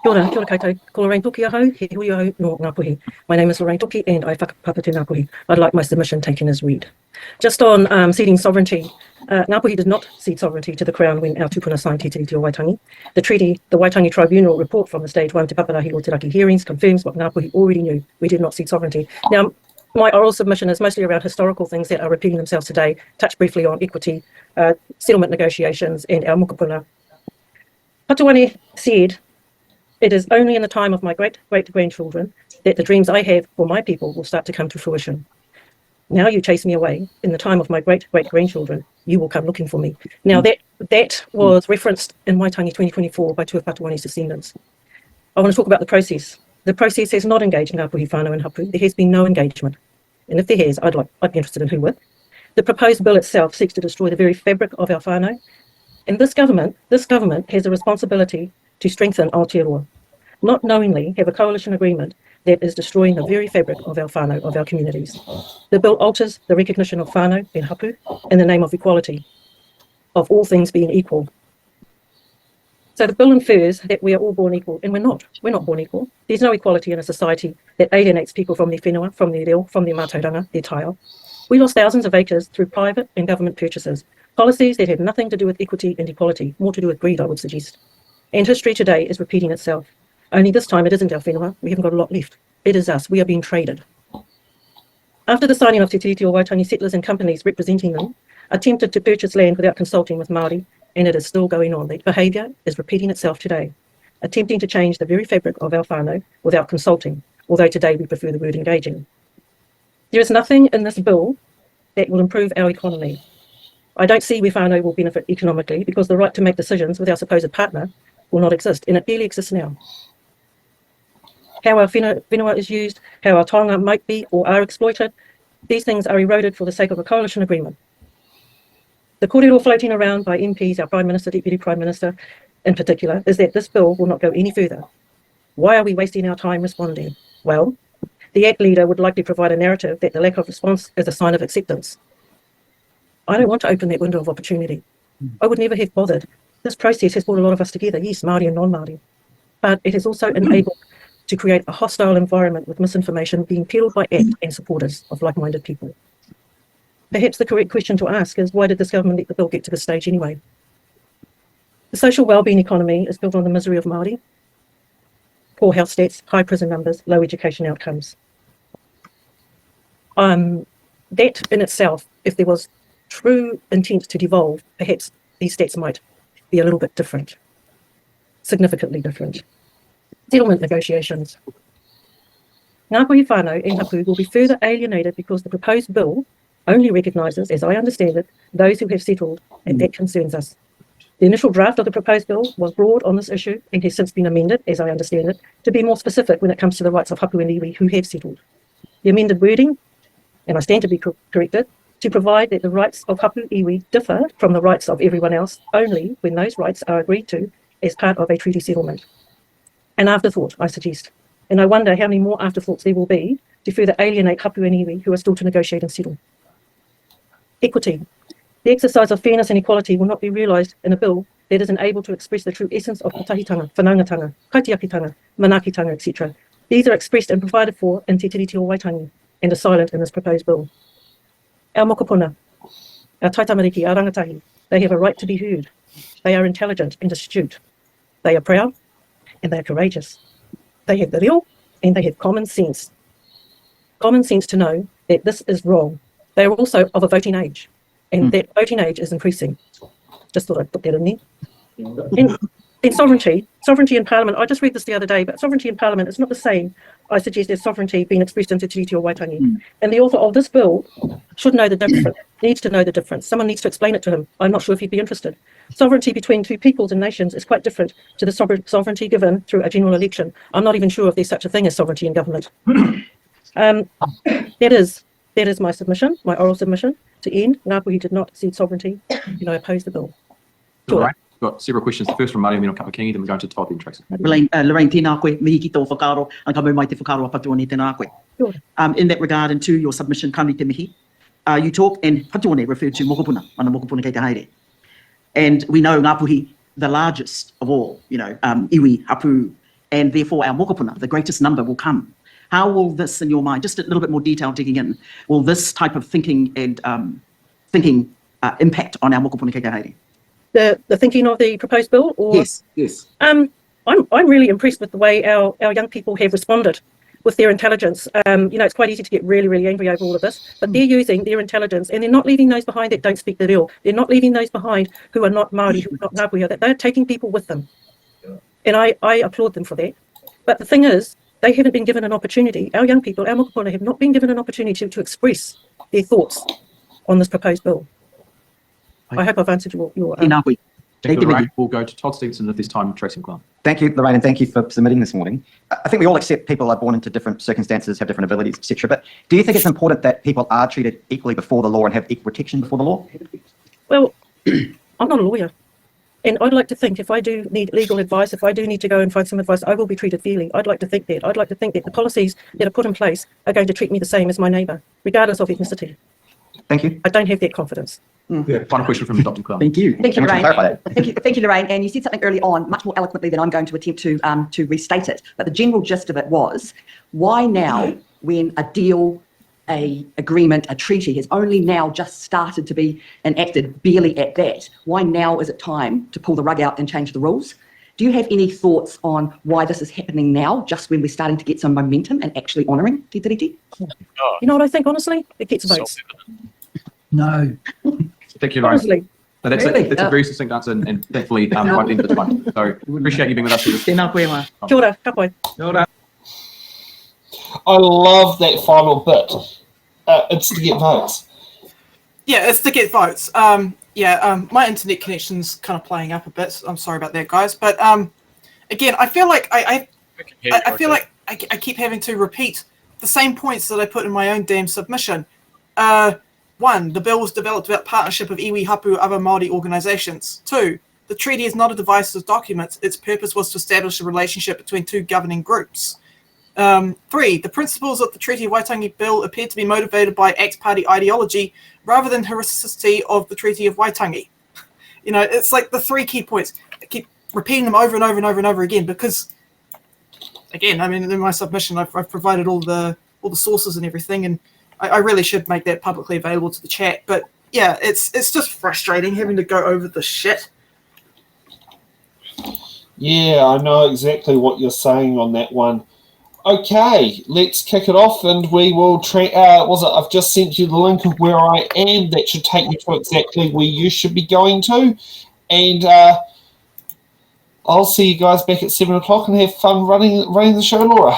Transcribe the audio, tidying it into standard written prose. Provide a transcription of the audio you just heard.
Kia ora koutou. Ko Lorraine Toki ahau, he hui ahau no Ngāpuhi. My name is Lorraine Toki and I whakapapatu Ngāpuhi. I'd like my submission taken as read. Just on ceding sovereignty, Ngāpuhi did not cede sovereignty to the Crown when our tupuna signed Te Tiriti o Waitangi. The treaty, the Waitangi Tribunal report from the Stage 1 Te Paparahi o Te Raki hearings confirms what Ngāpuhi already knew. We did not cede sovereignty. Now, my oral submission is mostly around historical things that are repeating themselves today, touch briefly on equity, settlement negotiations and our mokopuna. Patuane said, "It is only in the time of my great-great-grandchildren that the dreams I have for my people will start to come to fruition. Now you chase me away. In the time of my great-great-grandchildren, you will come looking for me." Now that was referenced in Waitangi 2024 by two of Patuane's descendants. I want to talk about the process. The process has not engaged Ngāpuhi whānau and hapu. There has been no engagement. And if there has, I'd be interested in who with. The proposed bill itself seeks to destroy the very fabric of our whānau. And this government has a responsibility to strengthen Aotearoa, not knowingly have a coalition agreement that is destroying the very fabric of our whānau, of our communities. The bill alters the recognition of whānau and hapu in the name of equality, of all things being equal. So the bill infers that we are all born equal, and we're not. We're not born equal. There's no equality in a society that alienates people from their whenua, from their reo, from their mātauranga, their taiao. We lost thousands of acres through private and government purchases, policies that had nothing to do with equity and equality, more to do with greed, I would suggest. And history today is repeating itself. Only this time it isn't our whenua. We haven't got a lot left. It is us. We are being traded. After the signing of Te Tiriti o Waitangi, settlers and companies representing them attempted to purchase land without consulting with Māori, and it is still going on. That behaviour is repeating itself today, attempting to change the very fabric of our whānau without consulting, although today we prefer the word engaging. There is nothing in this bill that will improve our economy. I don't see where whānau will benefit economically because the right to make decisions with our supposed partner will not exist, and it barely exists now. How our whenua is used, how our taonga might be or are exploited, these things are eroded for the sake of a coalition agreement. The kōrero floating around by MPs, our Prime Minister, Deputy Prime Minister in particular, is that this bill will not go any further. Why are we wasting our time responding? Well, the ACT leader would likely provide a narrative that the lack of response is a sign of acceptance. I don't want to open that window of opportunity. I would never have bothered. This process has brought a lot of us together, yes, Māori and non-Māori, but it has also enabled to create a hostile environment with misinformation being peddled by ACT and supporters of like-minded people. Perhaps the correct question to ask is, why did this government let the bill get to this stage anyway? The social wellbeing economy is built on the misery of Māori, poor health stats, high prison numbers, low education outcomes. That in itself, if there was true intent to devolve, perhaps these stats might be a little bit different, significantly different. Settlement negotiations. Ngāpuhi whānau and hapu will be further alienated because the proposed bill only recognises, as I understand it, those who have settled, and that concerns us. The initial draft of the proposed bill was broad on this issue and has since been amended, as I understand it, to be more specific when it comes to the rights of hapu and iwi who have settled. The amended wording, and I stand to be corrected, to provide that the rights of hapu iwi differ from the rights of everyone else only when those rights are agreed to as part of a treaty settlement. An afterthought, I suggest, and I wonder how many more afterthoughts there will be to further alienate hapu and iwi who are still to negotiate and settle. Equity. The exercise of fairness and equality will not be realised in a bill that isn't able to express the true essence of patahitanga, whanaungatanga, kaitiakitanga, manakitanga, etc. These are expressed and provided for in Te Tiriti o Waitangi and are silent in this proposed bill. Our mokopuna, our taitamariki, our rangatahi, they have a right to be heard. They are intelligent and astute. They are proud and they are courageous. They have the reo and they have common sense. Common sense to know that this is wrong. They are also of a voting age, and that voting age is increasing. Just thought I'd put that in there. And sovereignty in Parliament, I just read this the other day, but sovereignty in Parliament is not the same, I suggest, as sovereignty being expressed in Te Tiriti o Waitangi. And the author of this bill should know the difference, needs to know the difference. Someone needs to explain it to him. I'm not sure if he'd be interested. Sovereignty between two peoples and nations is quite different to the sovereignty given through a general election. I'm not even sure if there's such a thing as sovereignty in government. That is my submission, my oral submission. To end, Ngāpuhi did not cede sovereignty, and I oppose the bill. Right. We've got several questions. The first from Māori, then on Kapakini, then we're going to Topi and Tracy. Lorraine, tēnā koe, mihi ki tō whakaro, an ka mau mai te whakaro a Patuone tēnā koe. Sure. In that regard, and to your submission, Kānui te mihi, you talk, and Patuone referred to mokopuna, mana mokopuna kei te haere. And we know Ngāpuhi, the largest of all, iwi, hapu, and therefore our mokopuna, the greatest number, will come. How will this, in your mind, just a little bit more detail digging in, will this type of thinking and impact on our mokopuna kekahere? The thinking of the proposed bill, or Yes. I'm really impressed with the way our young people have responded with their intelligence. It's quite easy to get really, really angry over all of this, but they're using their intelligence, and they're not leaving those behind that don't speak the reo. They're not leaving those behind who are not Māori, who are not Ngāpuhi, that they're taking people with them. And I applaud them for that. But the thing is, they haven't been given an opportunity. Our young people, our mokopuna, have not been given an opportunity to express their thoughts on this proposed bill. I hope I've answered your Tēnā koe. Thank you, Lorraine. We'll go to Todd Stevenson at this time, Tracy McClellan. Thank you, Lorraine, and thank you for submitting this morning. I think we all accept people are born into different circumstances, have different abilities, etc. But do you think it's important that people are treated equally before the law and have equal protection before the law? Well, I'm not a lawyer. And I'd like to think if I do need legal advice, if I do need to go and find some advice, I will be treated fairly. I'd like to think that. I'd like to think that the policies that are put in place are going to treat me the same as my neighbour, regardless of ethnicity. Thank you. I don't have that confidence. Final question from Dr. McClellan. Thank you. Thank you, Can we Lorraine. clarify that? Thank you, Lorraine. And you said something early on, much more eloquently than I'm going to attempt to restate it. But the general gist of it was, why now, when a deal, a agreement, a treaty has only now just started to be enacted, barely at that, why now is it time to pull the rug out and change the rules? Do you have any thoughts on why this is happening now, just when we're starting to get some momentum and actually honouring Te Tiriti? You know what I think, honestly? It gets votes. No. Thank you, Lorraine. Honestly. No, that's Really? a very succinct answer, and thankfully, right at the end of the time. So appreciate you being with us. Tēnā koe wā. Kia ora, ka pai. I love that final bit. It's to get votes. Yeah, it's to get votes. My internet connection's kind of playing up a bit. So I'm sorry about that, guys. But again, I feel like I keep having to repeat the same points that I put in my own damn submission. One, the bill was developed about partnership of iwi hapu other Māori organisations. Two, the treaty is not a divisive document. Its purpose was to establish a relationship between two governing groups. Three, the principles of the Treaty of Waitangi Bill appeared to be motivated by Act Party ideology rather than historicity of the Treaty of Waitangi. It's like the three key points. I keep repeating them over and over and over and over again because, again, I mean, in my submission, I've provided all the sources and everything, and I really should make that publicly available to the chat. But yeah, it's just frustrating having to go over the shit. Yeah, I know exactly what you're saying on that one. Okay, let's kick it off, and we will I've just sent you the link of where I am. That should take you to exactly where you should be going to. And I'll see you guys back at 7 o'clock and have fun running the show, Laura.